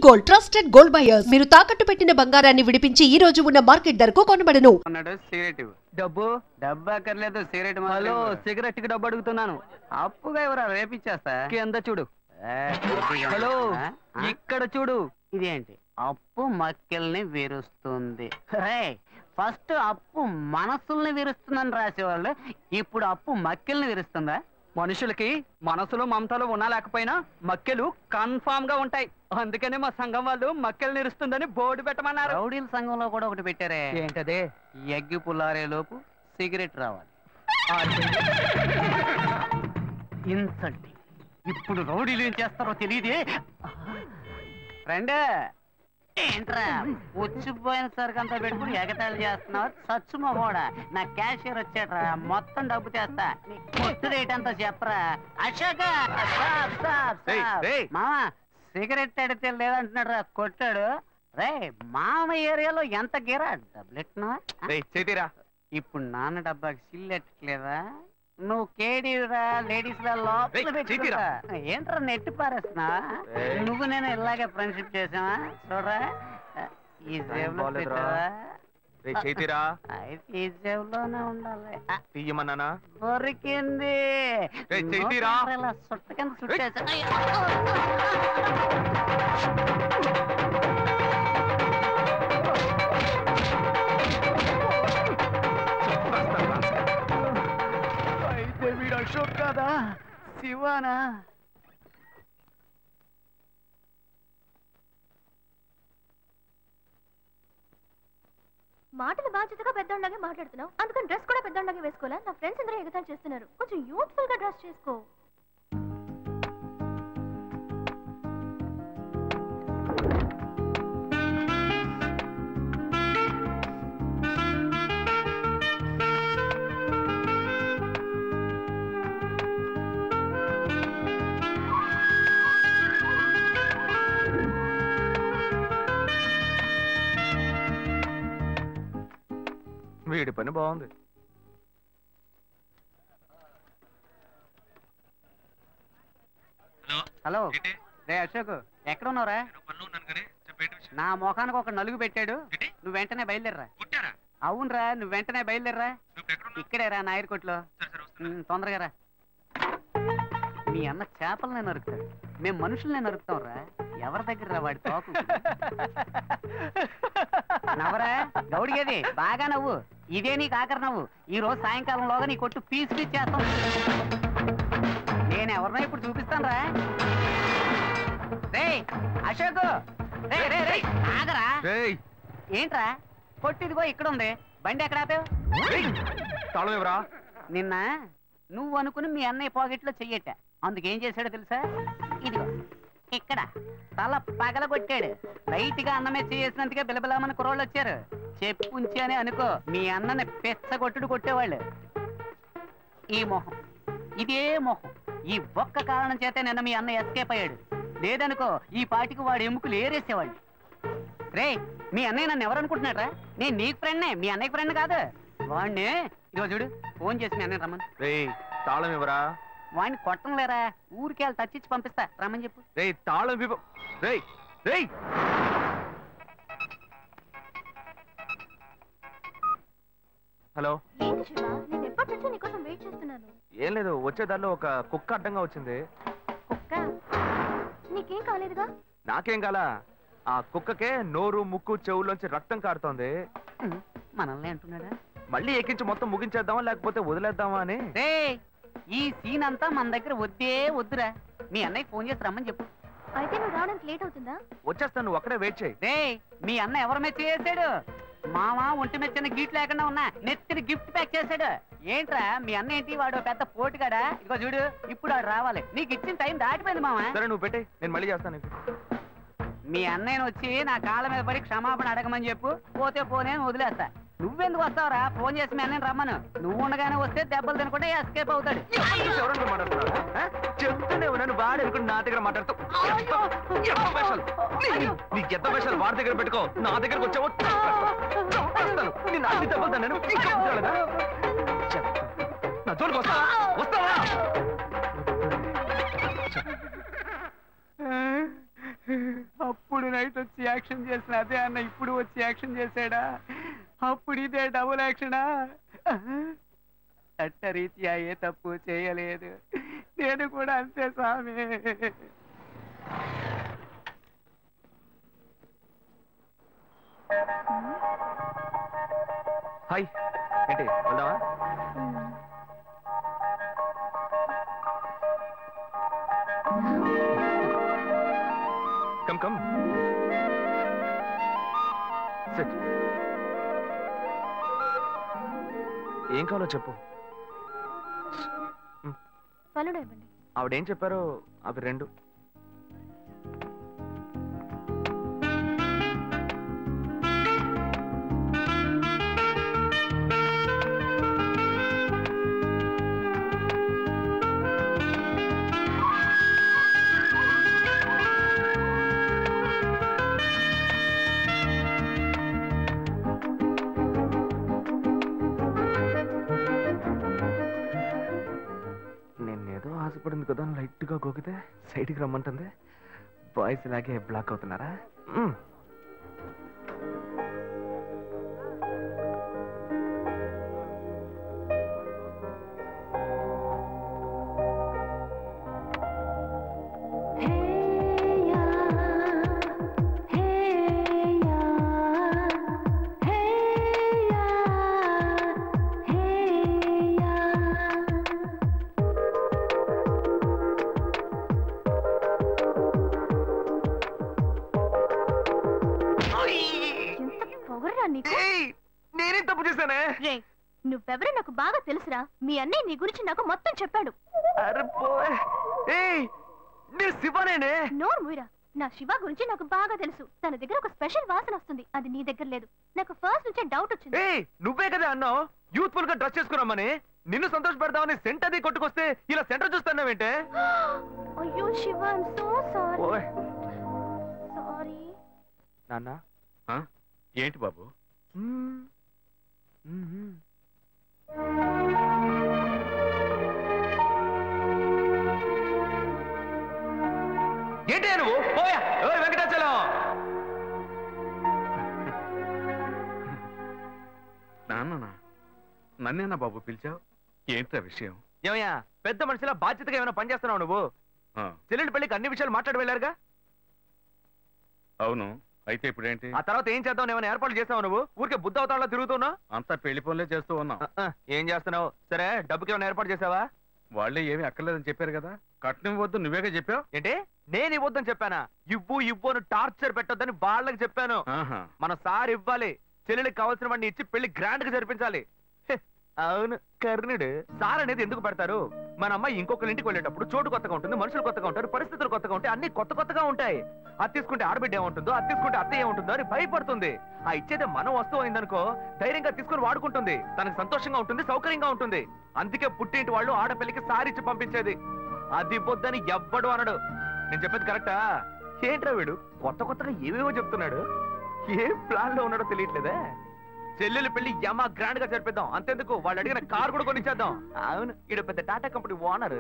Gold trusted gold buyers మీరు తాకట్టు పెట్టిన బంగారాన్ని విడిపించి ఈ రోజు ఉన్న మార్కెట్ ధరకు కొనబడను. సిగరెట్ డబ్బు అక్కర్లేదు, సిగరెట్. హలో, సిగరెట్ కి డబ్బు అడుగుతున్నాను. అప్పుగా ఎవరా రేపిచ్చేస్తా. కింద చూడు. హలో, ఇక్కడ చూడు. ఇదేంటి అప్పు మక్కెల్ని విరుస్తుంది. ఫస్ట్ అప్పు మనసుల్ని విరుస్తుందని రాసేవాళ్ళు, ఇప్పుడు అప్పు మక్కెల్ని విరుస్తుందా? మనుషులకి మనసులో మమతలు ఉన్నా లేకపోయినా మక్కెలు కన్ఫామ్ గా ఉంటాయి. అందుకనే మా సంఘం వాళ్ళు మక్కెలు నిరుస్తుందని బోర్డు పెట్టమన్నారు. రౌడీల సంఘంలో కూడా ఒకటి పెట్టారే. ఏంటదే? ఎగ్గి పుల్లారే లోపు సిగరెట్ రావాలి. ఇన్సల్ట్. ఇప్పుడు రౌడీలు ఏం చేస్తారో తెలియదే. ఫ్రెండ్, ఏంట్రా వచ్చిపోయిన సరికి అంతా పెట్టుకుని ఎగతాళి చేస్తున్నావు? సచ్చు మగోడా, నా క్యాషియర్ వచ్చాడ్రా, మొత్తం డబ్బు చేస్తా. నీ కొట్టు రేట్ అంతా చెప్పరా. అశోక మామ సిగరెట్ అడితే లేదంటున్నాడు రా, కొట్టాడు. రే మామ ఏరియాలో ఎంత గిరా డబ్బులెట్టినా? ఇప్పుడు నాన్న డబ్బాకి సిల్లెట్టలేదా? నువ్వు కేడీరా లేడీస్ ఏంట్రా నెట్టి పారేస్తున్నా? నువ్వు నేను ఇలాగే ఫ్రెండ్షిప్ చేసావా? చూడరా, ఈ జేబులో ఈ జేబులోనే ఉండాలి. తీయమన్నానా? దొరికింది. ఇలా సుట్ట కింద సుట్టేసా. వీడు అశోక్ కాదా, శివానా? మాటలు బాధ్యతగా పెద్దోళ్ళగా మాట్లాడుతున్నావు, అందుకని డ్రెస్ కూడా పెద్దోళ్ళగా వేసుకోవాలా? నా ఫ్రెండ్స్ అందరూ ఎగతాళి చేస్తున్నారు, కొంచెం యూత్ఫుల్ గా డ్రెస్ చేసుకో. వీడి పని బాగుంది. హలో, రే అశోక్, ఎక్కడ ఉన్నావురా? నా మొఖానికి ఒక నలుగు పెట్టాడు, నువ్వు వెంటనే బయలుదేరరా. అవునరా, నువ్వు వెంటనే బయలుదేరరా. ఇక్కడేరా నాయర్ కొట్లో, తొందరగా రా. మీ అన్న చేపలనే నరుకుతాడు, మేము మనుషులనే నరుకుతాం రా. ఎవరి దగ్గర రా వాడి తోకు? నవ్వరా గౌడిగేది, బాగా నవ్వు. ఇదే నీకు ఆఖరి నవ్వు. ఈ రోజు సాయంకాలంలోగా నీ కొట్టు పీస్ చేస్తాం. నేను ఎవరినో ఇప్పుడు చూపిస్తాను రా. రే అశోక్, రే రే రే ఆగరా. ఏంట్రా కొట్టిదిగో ఇక్కడ ఉంది, బండి ఎక్కడ ఆపావు? నిన్న నువ్వు అనుకుని మీ అన్నయ్య పాకెట్లో చెయ్యట, అందుకేం చేశాడో తెలుసా? ఇదిగో ఇక్కడ తల పగలగొట్టాడు. లైట్ గా అన్నమే చేసినందుకే బిలబిలామని కుర్రోళ్ళు వచ్చారు. చెప్పుంచి అని అనుకో, మీ అన్నని పెచ్చగొట్టుడు కొట్టేవాళ్ళు. ఈ మొహం, ఇదే మొహం, ఈ ఒక్క కారణం చేతే నిన్న మీ అన్న ఎస్కేప్ అయ్యాడు. లేదనుకో ఈ పాటికి వాడు ఎముకలు ఏరేసేవాళ్ళు. రే, మీ అన్నయ్య నన్ను ఎవరనుకుంటున్నారా? నేను నీకు ఫ్రెండ్నే, మీ అన్నయ్య ఫ్రెండ్ కాదు. వాడిని ఇదిగో చూడు, ఫోన్ చేసి మీ అన్నయ్య రమ్మని. తాళం ఇవ్వరా? వాడిని కొట్టం లేరా, ఊరికి వెళ్ళి తచ్చిచ్చి పంపిస్తా, రమ్మని చెప్పు. రే తాళం ఇవ్వు. హలో, ఏం లేదు, వచ్చేదారిలో ఒక కుక్క అడ్డంగా వచ్చింది. కుక్క? నీకేం కాలేదుగా? నాకేం కాలా, ఆ కుక్కకే నోరు ముక్కు చెవుల్లోంచి రక్తం కారుతోంది. మనల్ని అంటున్నాడా? మళ్ళీ ఎక్కించి మొత్తం ముగించేద్దామా లేకపోతే వదిలేద్దామా అని. ఈ సీన్ అంతా మన దగ్గర వద్దే వద్దురా. మీ అన్నయ్య ఫోన్ చేసి రమ్మని చెప్పు. అయితే నువ్వు రావడానికి లేట్ అవుతుందా? వచ్చేస్తాను, నువ్వు అక్కడే వెయిట్ చేయి. రే, మీ అన్న ఎవరి మెచ్చ చేశాడు? మామ ఒంటి మెచ్చిన గిఫ్ట్ లేకుండా ఉన్నా నెత్తిని గిఫ్ట్ ప్యాక్ చేశాడు. ఏంట్రా మీ అన్న ఏంటి, వాడు పెద్ద పోటుగాడా? ఇదిగో చూడు, ఇప్పుడు వాడు రావాలి. నీకు ఇచ్చిన టైం దాటిపోయింది మామ. సరే నువ్వు పెట్టి, నేను మళ్ళీ చేస్తాను. మీ అన్నయ్యను వచ్చి నా కాళ్ళ మీద పడి క్షమాపణ అడగమని చెప్పు, పోతే పోనే వదిలేస్తా. నువ్వెందుకు వస్తావురా? ఫోన్ చేసి మీ అన్నయ్యను రమ్మను. నువ్వు ఉండగానే వస్తే దెబ్బలు తినకుండా ఎస్కేప్ అవుతాడు. చెప్తూనే ఉన్నాను, వాడు అనుకుని నా దగ్గర మాట్లాడుతావు. నీకు ఎంత పైసలు వాడి దగ్గర పెట్టుకో, నా దగ్గరకు వచ్చావు అన్ని దెబ్బలు నేను నా జోలికి వస్తావా? అప్పు అప్పుడు నైట్ వచ్చి యాక్షన్ చేసిన అదే అన్న ఇప్పుడు వచ్చి యాక్షన్ చేశాడా? అప్పుడు ఇదే డబుల్ యాక్షనా? చట్టరీత్యా ఏ తప్పు చేయలేదు, నేను కూడా అంతే స్వామి. హాయ్, ఏంటి వెళ్దామా? Come come SIT. ఏం కావాలో చెప్పు. పలుడు ఇవ్వండి. ఆవిడేం చెప్పారో అవి రెండు. ఆశపడింది కదా, లైట్ గా గోకితే సైడ్కి రమ్మంటుంది. బాయ్స్ ఇలాగే బ్లాక్ అవుతున్నారా? నేనేం తప్పు చేశానే? నువ్వెవరో నాకు బాగా తెలుసురా. మీ అన్నయ్య నీ గురించి నాకు మొత్తం చెప్పాడు. శివనేనే. నోరు మూయరా. నా శివ గురించి నాకు బాగా తెలుసు. తన దగ్గర ఒక స్పెషల్ వాసన వస్తుంది, అది నీ దగ్గర లేదు. నాకు ఫస్ట్ నుంచే డౌట్ వచ్చింది. నువ్వే కదా అన్నావు యూత్ఫుల్ గా డ్రెస్ చేసుకున్నామని. నిన్ను సంతోష పెడదామని సెంట్ అది కొట్టుకొస్తే ఇలా సెంటర్ చూస్తున్నావేంటే? అయ్యో Shiva, I'm so sorry. Sorry నాన్న. ఏంటి బాబు? ఏంటి నువ్వు? పోయా వెంకటాచలం. నాన్న, నన్నేనా బాబు పిలిచావు? ఏంటా విషయం? ఏమయ్యా, పెద్ద మనిషిలా బాధ్యతగా ఏమైనా పని చేస్తున్నావు నువ్వు? చెల్లెలి పెళ్లికి అన్ని విషయాలు మాట్లాడి వెళ్ళారుగా? అవును, అయితే ఇప్పుడేంటి? ఆ తర్వాత ఏం చేద్దాం? ఏమైనా ఏర్పాట్లు చేస్తావు నువ్వు? ఊరికే బుద్ధ అవతారంలో తిరుగుతున్నావు. అంతా పెళ్లి పనులే చేస్తూ ఉన్నాం. ఏం చేస్తున్నావు? సరే, డబ్బుకి ఏమైనా ఏర్పాటు చేసావా? వాళ్ళే ఏమీ అక్కర్లేదని చెప్పారు కదా. కట్నం ఇవ్వద్దు నువ్వేగా చెప్పావు. ఏంటి? నేను ఇవ్వద్దని చెప్పానా? ఇవ్వు ఇవ్వు అని టార్చర్ పెట్టొద్దని వాళ్ళకి చెప్పాను. మన సార్ ఇవ్వాలి. చెల్లెలికి కావాల్సిన వాడిని ఇచ్చి పెళ్లి గ్రాండ్ గా జరిపించాలి. అవును, కర్ణుడు. సార్ అనేది ఎందుకు పెడతారు? మన అమ్మాయి ఇంకొకరి ఇంటికి వెళ్ళేటప్పుడు చోటు కొత్తగా ఉంటుంది, మనుషులు కొత్తగా ఉంటారు, పరిస్థితులు కొత్తగా ఉంటాయి, అన్ని కొత్తగా ఉంటాయి. అది తీసుకుంటే ఆడబిడ్డ ఏముంటుందో, అది తీసుకుంటే అత్త ఏముంటుందో అని భయపడుతుంది. ఆ ఇచ్చేదే మనం వస్తువు అయిందనుకో ధైర్యంగా తీసుకుని వాడుకుంటుంది. తనకు సంతోషంగా ఉంటుంది, సౌకర్యంగా ఉంటుంది. అందుకే పుట్టింటి వాళ్ళు ఆడపిల్లకి సారిచ్చి పంపించేది. అది పొద్దని ఎవ్వడు అనడు. నేను చెప్పేది కరెక్టా? ఏంట్రా వీడు కొత్తగా ఏవేవో చెప్తున్నాడు. ఏ ప్లాన్ లో ఉన్నాడో తెలియట్లేదే. చెల్లెలు పెళ్లి యమా గ్రాండ్ గా జరిపిద్దాం. అంతెందుకు, వాళ్ళు అడిగిన కార్ కూడా కొనిచ్చేద్దాం. అవును, ఈడ పెద్ద టాటా కంపెనీ ఓనర్.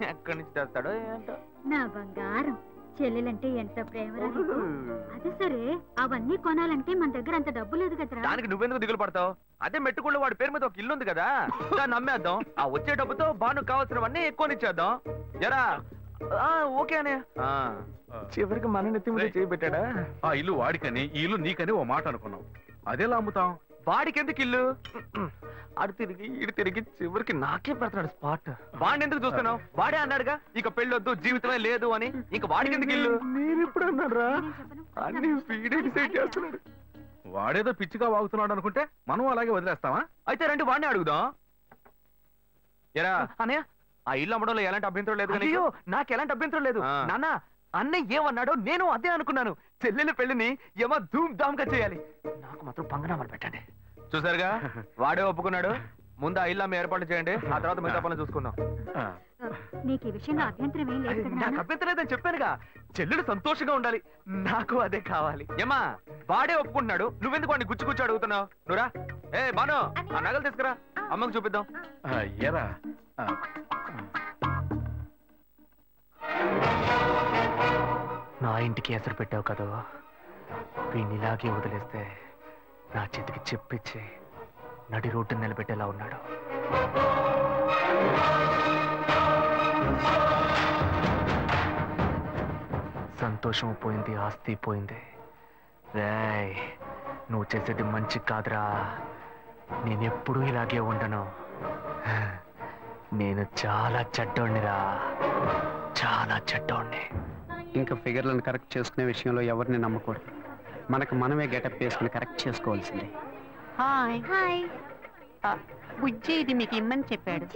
ఎక్కడి నుంచి చేస్తాడో ఏంటో. నా బంగారం, చెల్లెలంటే ఎంత ప్రేమ. అదే సరే, అవన్నీ కొనాలంటే మన దగ్గర అంత డబ్బు లేదు కదరా. దానికి నువ్వెందుకు దిగులు పడతావు? అదే మెట్టుకుళ్ళు వాడి పేరు మీద ఒక ఇల్లు ఉంది కదా, దాన్ని అమ్మేద్దాం. ఆ వచ్చే డబ్బుతో బాను కావాల్సినవన్నీ కొనిచ్చేద్దాం. ఎరా? ఓకే అనే. చివరికి మన నెత్తి మీద చేయబెట్టాడా? ఆ ఇల్లు వాడికని, ఈ ఇల్లు నీకని ఓ మాట అనుకున్నాం. అదేలా అమ్ముతాం? వాడికి ఎందుకు ఇల్లు? అడు తిరిగి ఇటు తిరిగి చివరికి నాకే పెడతాడు స్పాట్. వాడిని ఎందుకు చూస్తున్నావు? వాడే అన్నాడుగా ఇక పెళ్ళొద్దు, జీవితమే లేదు అని. ఇక వాడికి ఎందుకు ఇల్లు? నేను ఎప్పుడు అన్నారా? అన్ని వీడే డిసైడ్ చేస్తున్నాడు. వాడేదో పిచ్చిగా వాగుతున్నాడు అనుకుంటే మనం అలాగే వదిలేస్తావా? అయితే రండి వాడిని అడుగుదాం. ఎరా అన్నయ్య, ఆ ఇల్లు అమ్మడంలో ఎలాంటి అభ్యంతరం లేదు. అయ్యో, నాకు ఎలాంటి అభ్యంతరం లేదు నాన్న. అన్నయ్య ఏమన్నాడో నేను అదే అనుకున్నాను. చెల్లెల పెళ్లిని ఏమో ధూమ్ ధామ్ గా చేయాలి. నాకు మాత్రం పంగనామని పెట్టండి. చూసారుగా, వాడే ఒప్పుకున్నాడు. ముందు ఆ ఇల్లు అమ్మ ఏర్పాటు చేయండి, ఆ తర్వాత మిగతా పనులు చూసుకుందాం. నీకు ఈ విషయంలో అభ్యంతరం ఏం లేదు కదా? నాకు అభ్యంతరం లేదని చెప్పానుగా. చెల్లెలు సంతోషంగా ఉండాలి, నాకు అదే కావాలి. ఏమా, వాడే ఒప్పుకుంటున్నాడు, నువ్వెందుకు వాడిని గుచ్చి అడుగుతున్నావు? నువ్వురా. బాను, ఆ నగలు తీసుకురా, అమ్మకు చూపిద్దాం. ఎరా, నా ఇంటికి ఎసరు పెట్టావు కదా, వీడిని ఇలాగే వదిలేస్తే నా చేతికి చెప్పిచ్చి నడి రోడ్డు నిలబెట్టేలా ఉన్నాడు. సంతోషం పోయింది, ఆస్తి పోయింది. రేయ్, నువ్వు చేసేది మంచి కాదురా. నేనెప్పుడూ ఇలాగే ఉండను. నేను చాలా చెడ్డోణ్ణిరా, చాలా చెడ్డోణ్ణి. ఇంకా ఫిగర్లను కరెక్ట్ చేసుకునే విషయంలో ఎవరిని నమ్మకూడదు. మనకు మనమే గెటప్ వేసుకుని కరెక్ట్ చేసుకోవాల్సిందే. Hi hi. బుజ్జి ఇది మీకు ఇమ్మని చెప్పాడు.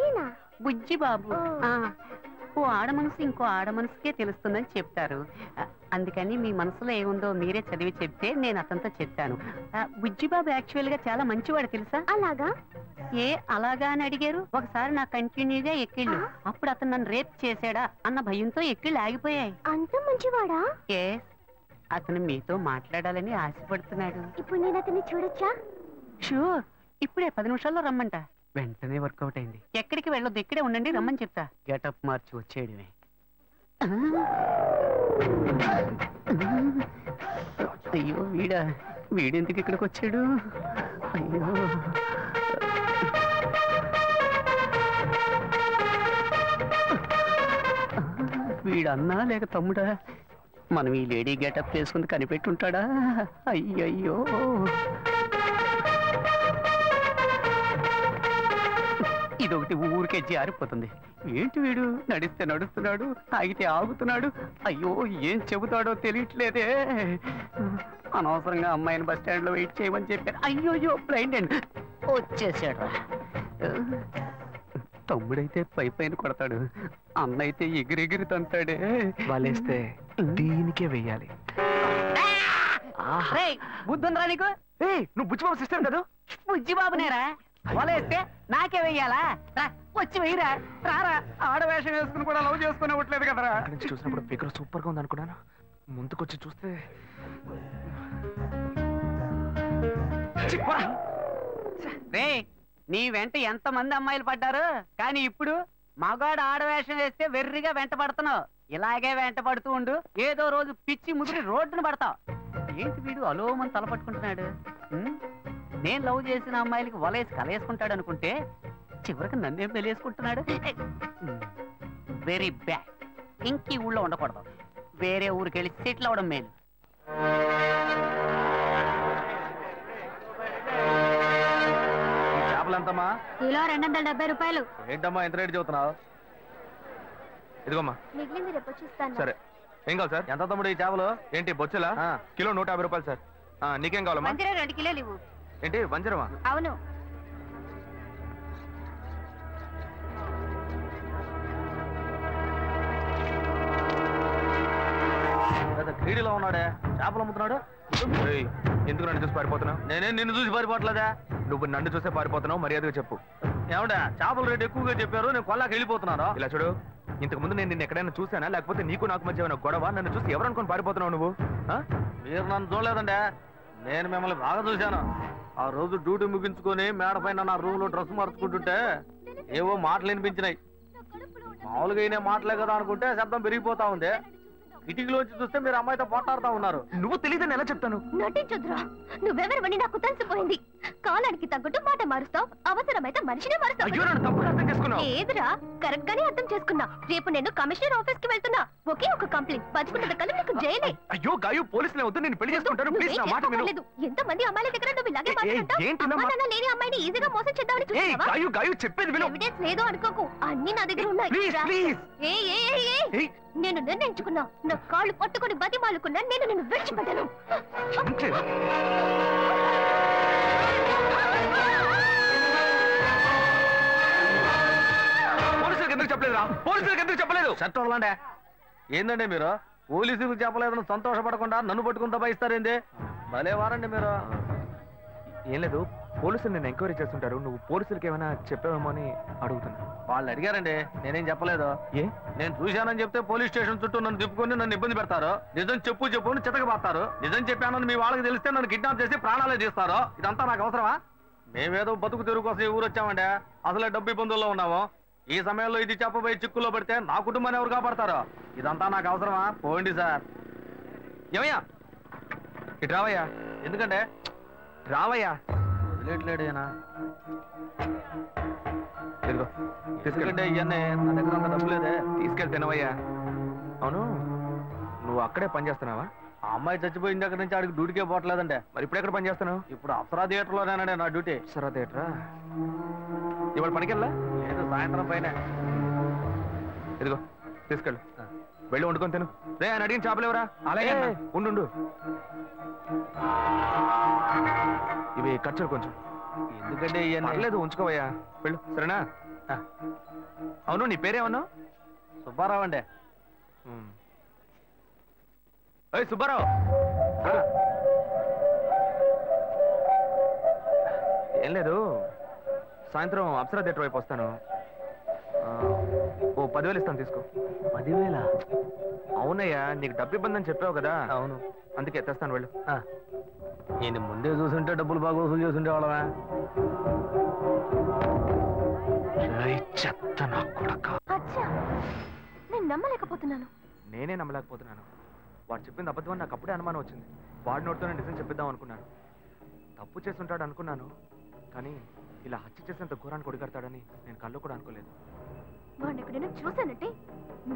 బుజ్జి బాబు. ఓ ఆడ మనసు ఇంకో ఆడ మనసుకే తెలుస్తుందని చెప్తారు. అందుకని మీ మనసులో ఏముందో మీరే చదివి చెప్తే నేను అతనితో చెప్తాను. బుజ్జి బాబు యాక్చువల్ గా చాలా మంచివాడు తెలుసా? అలాగా? ఏ అలాగా అని అడిగారు? ఒకసారి నాకు కంటిన్యూగా ఎక్కిళ్ళు, అప్పుడు అతను నన్ను రేప్ చేశాడా అన్న భయంతో ఎక్కిళ్ళు ఆగిపోయాయి. అంత మంచివాడా? ఏ అతను మీతో మాట్లాడాలని ఆశపడుతున్నాడు. ఇప్పుడు నేను అతన్ని చూడొచ్చా? షూర్, ఇప్పుడే 10 నిమిషాల్లో రమ్మంట. వెంటనే వర్కౌట్ అయింది. ఎక్కడికి వెళ్ళొద్దు, ఇక్కడే ఉండండి, రమ్మని చెప్తా. గెటప్ మార్చి వచ్చేయడమే. అయ్యో వీడెందుకు ఇక్కడికి వచ్చాడు? అయ్యో వీడన్నా లేక తమ్ముడా? మనం ఈ లేడీ గెటప్ వేసుకుని కనిపెట్టుంటాడా? అయ్యయ్యో ఇదొకటి ఊరికే జారిపోతుంది. ఏంటి వీడు నడిస్తే నడుస్తున్నాడు, ఆగితే ఆగుతున్నాడు. అయ్యో ఏం చెబుతాడో తెలియట్లేదే. అనవసరంగా అమ్మాయిని బస్ స్టాండ్ లో వెయిట్ చేయమని చెప్పారు. అయ్యోయ్యో బ్లైండ్ అండ్ వచ్చేసాడు. తమ్ముడైతే పైన కొడతాడు, అన్న అయితే ఎగిరెగిరి తంతాడే. వాళ్ళేస్తే దీనికే వెయ్యాలి. బుద్ధుందిరా నీకు? నువ్వు బుచ్చిబాబు సిస్టర్ కదా? బుజ్జి బాబునేరా? వలేస్తే నాకే వెయ్యాలా? వచ్చి వెయ్యరా, రారా. ఆడవేషం వేసుకుని కూడా లవ్ చేసుకుని ఇవ్వట్లేదు కదరా. నుంచి చూసినప్పుడు ఫిగర్ సూపర్ గా ఉంది అనుకున్నాను. ముందుకొచ్చి చూస్తే రే, నీ వెంట ఎంతమంది అమ్మాయిలు పడ్డారు, కానీ ఇప్పుడు మగాడు ఆడవేషం వేస్తే వెర్రిగా వెంట పడుతున్నావు. ఇలాగే వెంట పడుతూ ఉండు, ఏదో రోజు పిచ్చి ముదిరి రోడ్డును పడతావు. ఏంటి వీడు అలోమని తల పట్టుకుంటున్నాడు? నేను లవ్ చేసిన అమ్మాయిలకి వలేసి కలేసుకుంటాడు అనుకుంటే చివరికి నన్నేం పెళ్ళేసుకుంటున్నాడు. Very bad. ఇంక ఈ ఊళ్ళో ఉండకూడదు, వేరే ఊరికి వెళ్ళి సెటిల్ అవడం మేలు. చేపలంతమ్మా? కిలో 270 రూపాయలు. ఏంటమ్మా ఎంత రేటు చెబుతున్నావు? ఇదిగోమ్మా. మిగిలింది రేపు వచ్చి ఇస్తాను. సరే, ఏం కావాలి సార్? ఎంత తమ్ముడు ఈ చేపలు? ఏంటి బొచ్చులా? కిలో 150 రూపాయలు సార్. నీకేం కావాలమ్మా? 2 కిలోలు ఇవ్వు. ఏంటి వంజరమా? అవును. క్రీడలో ఉన్నాడే, చేపలు అమ్ముతున్నాడు. ఎందుకు నన్ను చూసి పారిపోతున్నావు? నేనేం నిన్ను చూసి పారిపోవట్లేదా? నువ్వు నన్ను చూసే పారిపోతున్నావు, మర్యాదగా చెప్పు. ఏమంటే చేపల రేటు ఎక్కువగా చెప్పారు, నేను కొల్లాకి వెళ్ళిపోతున్నాను. ఇలా చూడు, ఇంతకు ముందు నేను నిన్ను ఎక్కడైనా చూసానా, లేకపోతే నీకు నాకు మధ్య ఏమైనా గొడవ? నన్ను చూసి ఎవరు అనుకుని పారిపోతున్నావు నువ్వు? మీరు నన్ను చూడలేదంటే నేను మిమ్మల్ని బాగా చూశాను. ఆ రోజు డ్యూటీ ముగించుకొని మేడ పైన నా రూమ్ లో డ్రెస్ మార్చుకుంటుంటే ఏవో మాటలు వినిపించినాయి. మామూలుగా అయినా మాటలే కదా అనుకుంటే శబ్దం పెరిగిపోతా ఉంది. కిటికీలోంచి చూస్తే మీరు అమ్మాయితో పోట్లాడుతా ఉన్నారు. నువ్వు తెలియదని ఎలా చెప్తాను? నటించొద్దురా, నువ్వెవరివని నాకు తెలిసిపోయింది. కాలానికి తగ్గట్టు మాట మారుస్తావు, అవసరమైతే మనిషినే మారుస్తావు. ఏదిరా, కరెక్ట్ గానే అర్థం చేసుకున్నా. రేపు నేను కమిషనర్ ఆఫీస్ కి వెళ్తున్నా. ఒకే ఒక కంప్లైంట్, బతుకున్న కళ్ళు నీకు జైలే. అయ్యో గాయు, పోలీసులే వద్దు, నేను పెళ్లి చేసుకుంటాను. ప్లీజ్ నా మాట విను. ఎంతమంది అమ్మాయిల దగ్గర నువ్వు ఇలాగే మాట్లాడతావు? లేని అమ్మాయిని ఈజీగా మోసం చేద్దామని చూస్తున్నావా? గాయు గాయు చెప్పేది విను. ఎవిడెన్స్ లేదు అనుకోకు, అన్ని నా దగ్గర ఉన్నాయి. నేను నిర్ణయించుకున్నా, నా కాళ్ళు పట్టుకుని బతిమాలుకున్నా, నేను నిన్ను విడిచిపెట్టాను. పోలీసులకు ఎందుకు చెప్పలేదురా? పోలీసులకు ఎందుకు చెప్పలేదు? చట్టంలాండే ఏందండి మీరు? పోలీసులకు చెప్పలేదని సంతోషపడకుండా నన్ను పట్టుకుని దబాయిస్తారేంది? భలే వారండి మీరు. ఏం లేదు, పోలీసులు నేను ఎంక్వైరీ చేస్తుంటారు. నువ్వు పోలీసులకి ఏమైనా చెప్పావేమో అని అడుగుతున్నా. వాళ్ళు అడిగారండి, నేనేం చెప్పలేదు. ఏ? నేను చూశానని చెప్తే పోలీస్ స్టేషన్ చుట్టూ నన్ను తిప్పుకొని నన్ను ఇబ్బంది పెడతారు. నిజం చెప్పు అని చితకబాస్తారు. నిజం చెప్పానని మీ వాళ్ళకి తెలిస్తే నన్ను కిడ్నాప్ చేసి ప్రాణాలే తీస్తారు. ఇదంతా నాకు అవసరమా? మేమేదో బతుకు తెరుగు కోసం ఈ ఊరు వచ్చామండి. అసలే డబ్బు ఇబ్బందుల్లో ఉన్నాము. ఈ సమయంలో ఇది చెప్పబోయి చిక్కుల్లో పడితే నా కుటుంబాన్ని ఎవరు కాపాడతారు? ఇదంతా నాకు అవసరమా? పోండి సార్. ఏమయ్యా ఇటు రావయ్యా. ఎందుకంటే రావయ్యా. వదిలేట్లేడేనా ఇదిగో తీసుకెళ్ళంటే ఇవన్నీ నా దగ్గర అంత డబ్బు లేదే. తీసుకెళ్ళి తినవయ్యా. అవును నువ్వు అక్కడే పని చేస్తున్నావా? ఆ అమ్మాయి చచ్చిపోయిన దగ్గర నుంచి ఆడికి డ్యూటీకే పోవట్లేదంటే. మరి ఇప్పుడు ఎక్కడ పని చేస్తున్నావు? ఇప్పుడు అప్సరా థియేటర్లోనేనండి నా డ్యూటీ. సరా థియేటరా? ఇవాళ పనికెళ్ళా? లేదు, సాయంత్రం పైన. ఇదిగో తీసుకెళ్ళు, వెళ్ళి వండుకొని తిను. రే ఆయన అడిగిన చేపలేవరా? అలాగే ఉండు. ఇవి ఖర్చులు కొంచెం. ఎందుకంటే ఇవన్నీ లేదు ఉంచుకోవయ్యా, వెళ్ళు. సరేనా? అవును నీ పేరేమన్నావు? సుబ్బారావు అండి. ఏయ్ సుబ్బారావు, ఏం లేదు, సాయంత్రం అప్సరా థియేటర్ వైపు వస్తాను. ఓ 10,000 ఇస్తాను, తీసుకో. 10,000? అవునయ్యా, నీకు డబ్బు ఇబ్బంది అని చెప్పావు కదా. అవును, అందుకే తెస్తాను, వెళ్ళు. నేను ముందే చూసుంటే డబ్బులు బాగా వసూలు చేస్తుంటే వాళ్ళవా. చెత్త నా కొడక. అచ్చా, నేను నమ్మలేకపోతున్నాను. నేనే నమ్మలేకపోతున్నాను. వాడు చెప్పింది అబద్ధం అని నాకు అప్పుడే అనుమానం వచ్చింది. వాడి నోటితోనే నిజం చెప్పిద్దాం అనుకున్నాను. తప్పు చేస్తుంటాడు అనుకున్నాను, కానీ ఇలా హత్య చేసేంత ఘోరాన్ని కొడిగడతాడని నేను కళ్ళు కూడా అనుకోలేదు. వాడిని ఎక్కడైనా చూశానంటే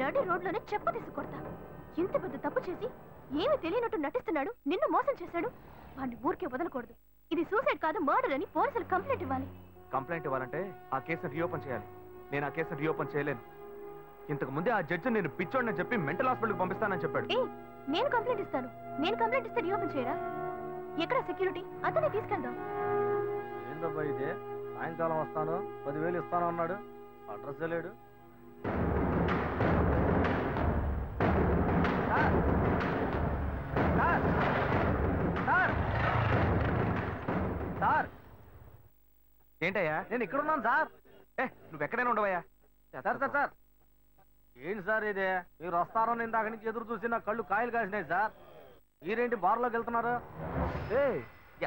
నడి రోడ్లోనే చెప్ప తీసి కొడతా. ఇంత పెద్ద తప్పు చేసి ఏమీ తెలియనట్టు నటిస్తున్నాడు, నిన్ను మోసం చేశాడు. వాడిని ఊరికే వదలకూడదు. ఇది సూసైడ్ కాదు, మర్డర్ అని పోలీసులు కంప్లైంట్ ఇవ్వాలి. కంప్లైంట్ ఇవ్వాలంటే ఆ కేసును రీఓపెన్ చేయాలి. నేను ఆ కేసును రీఓపెన్ చేయలేను. ఇంతకు ముందే ఆ జడ్జి నేను పిచ్చోడిని చెప్పి మెంటల్ హాస్పిటల్కి పంపిస్తానని చెప్పాడు. నేను కంప్లైంట్ ఇస్తాను. నేను కంప్లైంట్ ఇస్తే రీఓపెన్ చేయరా? ఎక్కడ సెక్యూరిటీ? అతనే తీసుకెళ్దాం. ఏందబ్బా ఇదే, సాయంకాలం వస్తాను 10,000 ఇస్తాను అన్నాడు, అడ్రస్ లేడు. సార్ ఏంటయ్యా? నేను ఇక్కడ ఉన్నాను సార్. నువ్వు ఎక్కడైనా ఉండవయ్యా. సార్ సార్ సార్ ఏంటి సార్ ఇదే, మీరు వస్తారని ఇందాక నుంచి ఎదురు చూసి నా కళ్ళు కాయలు కాసినాయి సార్. మీరేంటి బార్లోకి వెళ్తున్నారు?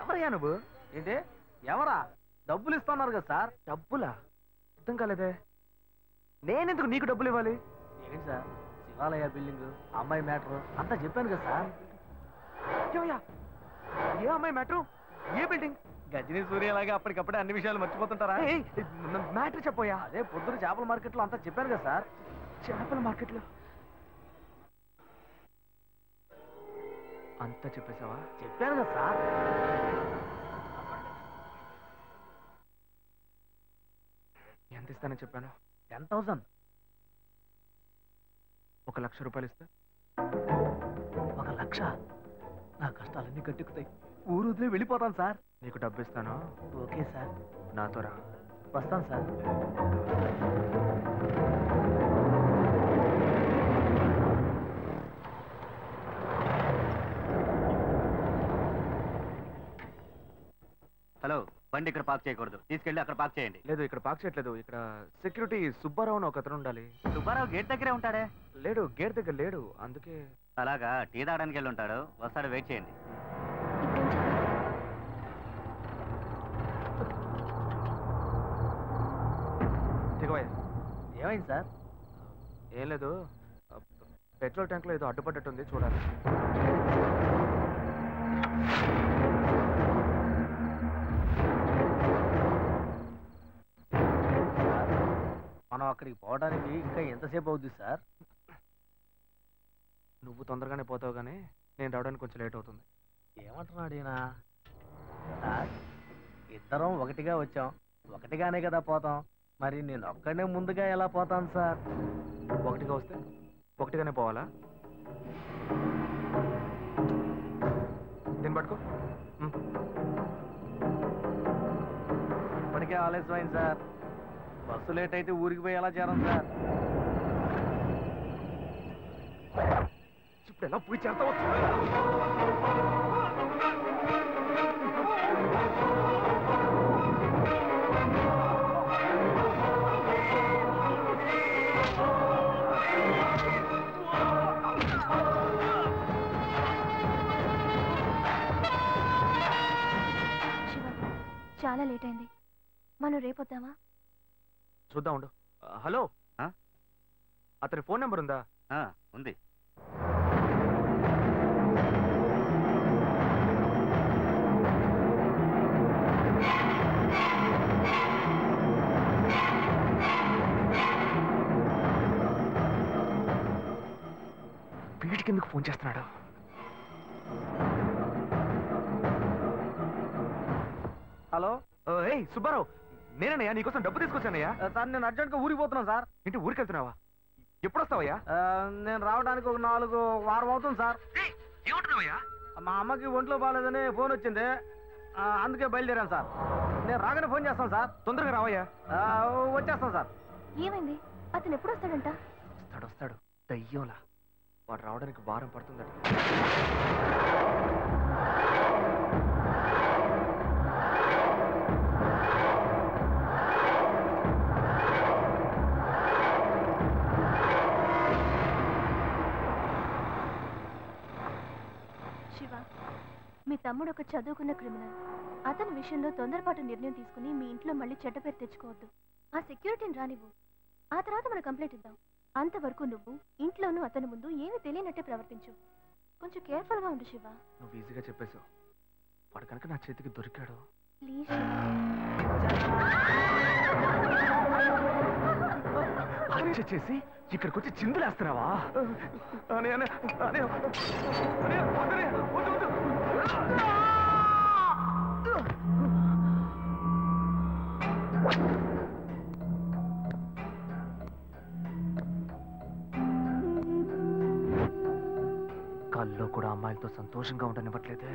ఎవరయ్యా నువ్వు? ఏంటి ఎవరా? డబ్బులు ఇస్తున్నారు కదా సార్. డబ్బులా? అర్థం కాలేదే. నేనెందుకు నీకు డబ్బులు ఇవ్వాలి? ఏంటి సార్, శివాలయ బిల్డింగ్, అమ్మాయి మ్యాటర్ అంతా చెప్పాను కదా సార్. ఏ అమ్మాయి మ్యాటర్? ఏ బిల్డింగ్? గజనీ సూర్యలాగా అప్పటికప్పుడే అన్ని విషయాలు మర్చిపోతుంటారా? మ్యాటర్ చెప్పోయా. అదే పొద్దున చేపల మార్కెట్లో అంతా చెప్పాను కదా సార్. చేపల మార్కెట్లో అంతా చెప్పేశావా? చెప్పాను కదా సార్. ఎంత ఇస్తానని చెప్పాను? 10,000. 1,00,000 రూపాయలు ఇస్తా. 1,00,000? నా కష్టాలన్నీ కట్టుకుతాయి, ఊరు వదిలే వెళ్ళిపోతాను సార్. నీకు డబ్బు ఇస్తాను. Okay sir. నాతో రా. వస్తాను సార్. హలో, బండి ఇక్కడ పార్క్ చేయకూడదు, తీసుకెళ్ళి అక్కడ పార్క్ చేయండి. లేదు, ఇక్కడ పార్క్ చేయట్లేదు. ఇక్కడ సెక్యూరిటీ సుబ్బారావు అని ఒక అతను ఉండాలి. సుబ్బారావు గేట్ దగ్గరే ఉంటాడే. లేడు, గేట్ దగ్గర లేడు, అందుకే. అలాగా, టీ తాగడానికి వెళ్ళి ఉంటాడు, వస్తాడు, వెయిట్ చేయండి. దిగవయ్యా. ఏమైంది సార్? ఏం లేదు, పెట్రోల్ ట్యాంక్ లో ఏదో అడ్డుపడ్డట్టుంది, చూడాలి. మనం అక్కడికి పోవడానికి ఇంకా ఎంతసేపు అవుద్ది సార్? నువ్వు తొందరగానే పోతావు, కానీ నేను రావడానికి కొంచెం లేట్ అవుతుంది. ఏమంటున్నాడు ఈయన? సార్, ఇద్దరం ఒకటిగా వచ్చాం, ఒకటిగానే కదా పోతాం. మరి నేను ఒక్కడే ముందుగా ఎలా పోతాను సార్? ఒకటిగా వస్తే ఒకటిగానే పోవాలా? దీన్ని పట్టుకో. ఇప్పటికే ఆలస్యమైంది సార్. బస్సు లేట్ అయితే ఊరికి పోయి ఎలా చేరం సార్? ఇప్పుడు ఎలా పోయి చేస్తావు? చాలా లేట్ అయింది, మనం రేపొద్దామా? చూద్దాం, ఉండు. హలో, అతని ఫోన్ నెంబర్ ఉందా? ఉంది. నాకెందుకు ఫోన్ చేస్తున్నాడు? హలో. ఏయ్ సుబ్బారావు, నేనయ్యా నీకోసం డబ్బు తీసుకొచ్చానయ్యా. సార్ నేను అర్జెంట్ గా ఊరికి పోతున్నాను సార్. ఇంటి ఊరికి వెళ్తున్నావా? ఎప్పుడు వస్తావయ్యా? నేను రావడానికి ఒక 4 వారం అవుతుంది సార్. ఏమంటున్నావయ్యా? మా అమ్మకి ఒంట్లో బాగాలేదని ఫోన్ వచ్చింది, అందుకే బయలుదేరాను సార్. నేను రాగానే ఫోన్ చేస్తాను సార్. తొందరగా రావయ్యా. వచ్చేస్తాను సార్. ఏమైంది? అతను ఎప్పుడు వస్తాడంట? వస్తాడు దయ్యంలా. వాడు రావడానికి వారం పడుతుందట. శివ, మీ తమ్ముడు ఒక చదువుకున్న క్రిమినల్. అతని విషయంలో తొందరపాటు నిర్ణయం తీసుకుని మీ ఇంట్లో మళ్ళీ చెడ్డ పేరు తెచ్చుకోవద్దు. ఆ సెక్యూరిటీని రానివ్వు, ఆ తర్వాత మనం కంప్లైంట్ ఇద్దాం. అంతవరకు నువ్వు ఇంట్లోనూ అతని ముందు ఏమీ తెలియనట్టే ప్రవర్తించు. కొంచెం కేర్ఫుల్ గా ఉండు శివ. నువ్వు ఈజీగా చెప్పేశావు. వాడు కనుక నా చేతికి దొరికాడు. ప్లీజ్ హత్య చేసి ఇక్కడికి వచ్చి చిందులేస్తున్నావా? కల్లో కూడా అమ్మాయిలతో సంతోషంగా ఉండనివ్వట్లేదే.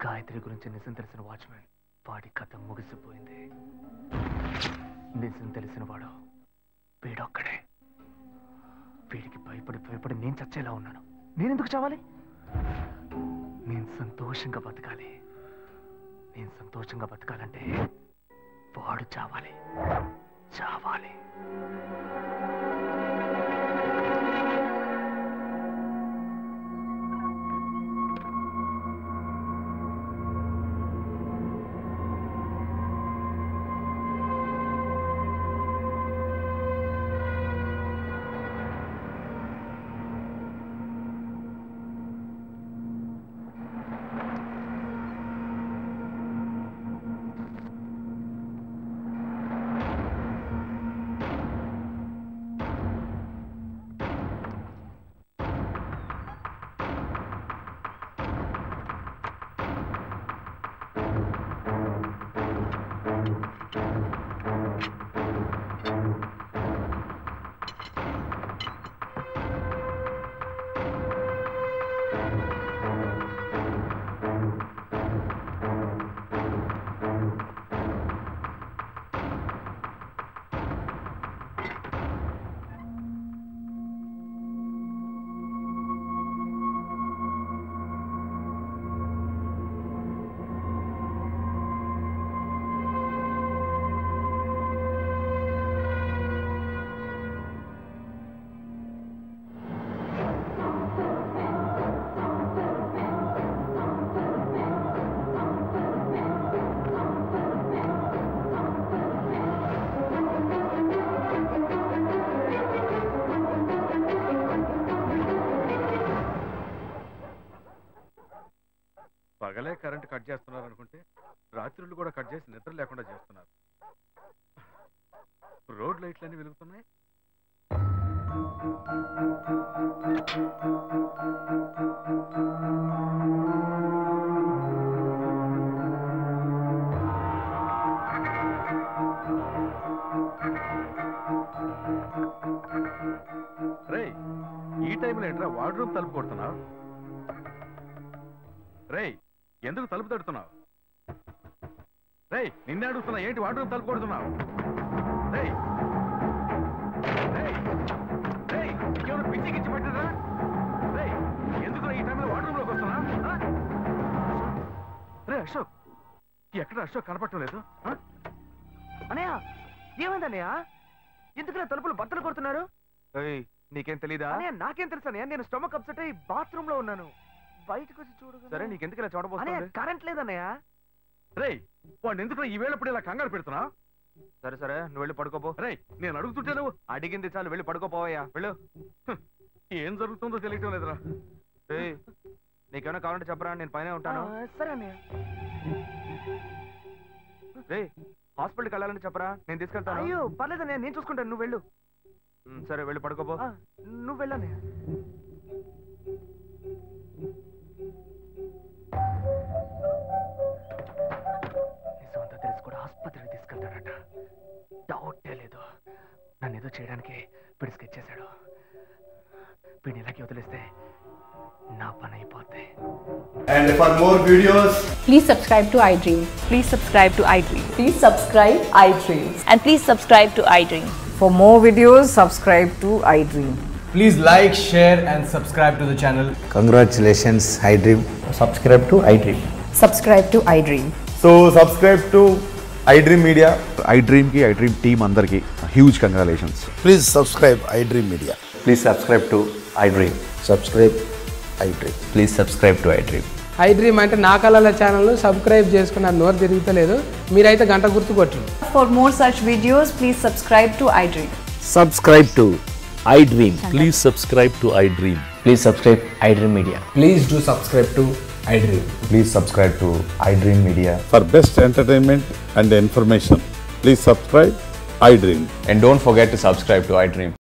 గాయత్రి గురించి నిజం తెలిసిన వాచ్మెన్ వాడి కథ ముగిసిపోయింది. నిజం తెలిసిన వాడు వీడొక్కడే. వీడికి భయపడి నేను చచ్చేలా ఉన్నాను. నేనెందుకు చావాలి? నేను సంతోషంగా బతకాలి. నేను సంతోషంగా బతకాలంటే వాడు చావాలి. పగలే కరెంట్ కట్ చేస్తున్నారు అనుకుంటే రాత్రులు కూడా కట్ చేసి నిద్ర లేకుండా చేస్తున్నారు. రోడ్ లైట్లన్నీ వెలుగుతున్నాయి. రేయ్, ఈ టైంలో ఏంట్రా వార్డ్రూమ్ తలుపు కొడుతున్నావు? రేయ్, ఎందుకు తలుపు తడుతున్నావు? రేయ్, నిన్నే అడుగుతున్నా, ఏంటి వార్డ్రూమ్ తలుపు కొడుతున్నావు? రేయ్ రేయ్ రేయ్, ఇంకేమైనా పిచ్చి గిచ్చి పట్టిరా? రేయ్, ఎందుకు ఈ టైంలో వార్డ్రూమ్ లోకి వస్తున్నా? రే అశోక్, ఎక్కడ అశోక్ కనపడటం లేదు? అనయ్య, ఏమైందన్నయ్య? ఎందుకు తలుపులు బద్దలు కొడుతున్నారు? నీకేం తెలీదా? నాకేం తెలుసు అన్నయ్య, నేను స్టమక్ అప్సెట్ అయ్యి బాత్రూమ్ లో ఉన్నాను. బయటకు వచ్చి చూడు. సరే, నీకెందుకు ఇలా చూడబోతున్నా? కరెంట్ లేదన్నయ్య. రేయ్, వాడిని ఎందుకు ఈ వేళప్పుడు ఇలా కంగారు పెడుతున్నా? సరే సరే, నువ్వు వెళ్ళి పడుకోపో. రేయ్, నేను అడుగుతుంటే నువ్వు అడిగింది చాలు, వెళ్ళి పడుకోపోవయ్యా, వెళ్ళు. ఏం జరుగుతుందో తెలియటం లేదురా. నీకేమైనా కావాలంటే చెప్పరా, నేను పైన ఉంటాను. సరే అన్నయ్య. రే, హాస్పిటల్కి వెళ్ళాలని చెప్పరా, నేను తీసుకెళ్తాను. అయ్యో పర్లేదన్నయ్య, నేను చూసుకుంటాను, నువ్వు వెళ్ళు. సరే వెళ్ళి పడుకోబో. నువ్వు వెళ్ళానే. నిజమంతా తెలిసి కూడా ఆసుపత్రికి తీసుకెళ్తాడట. డౌటే లేదు. నన్ను ఏదో చేయడానికి పిడి స్కెచ్ చేశాడు. పిడి ఇలాగే వదిలేస్తే నా పని అయిపోద్ది. And for more videos, Please subscribe to iDream. Please subscribe to iDream. Please subscribe iDream. And please subscribe to iDream. For more videos, subscribe to iDream. please like, share and subscribe to the channel. Congratulations, iDream. Subscribe to iDream. Subscribe to iDream. So subscribe to iDream Media. iDream ki iDream team andarki huge congratulations. Please subscribe iDream Media. Please subscribe to iDream. Subscribe iDream. Please subscribe to iDream. iDream అంటే నా కళల channel subscribe చేసుకున్న నోరు తిరుగుతలేదు. మీరైతే గంట గుర్తు కొట్టండి. For more such videos, please subscribe to iDream. Subscribe to iDream. Please subscribe to iDream. Please subscribe iDream Media. Please do subscribe to iDream. Please subscribe to iDream Media. For best entertainment and information, please subscribe iDream. And don't forget to subscribe to iDream.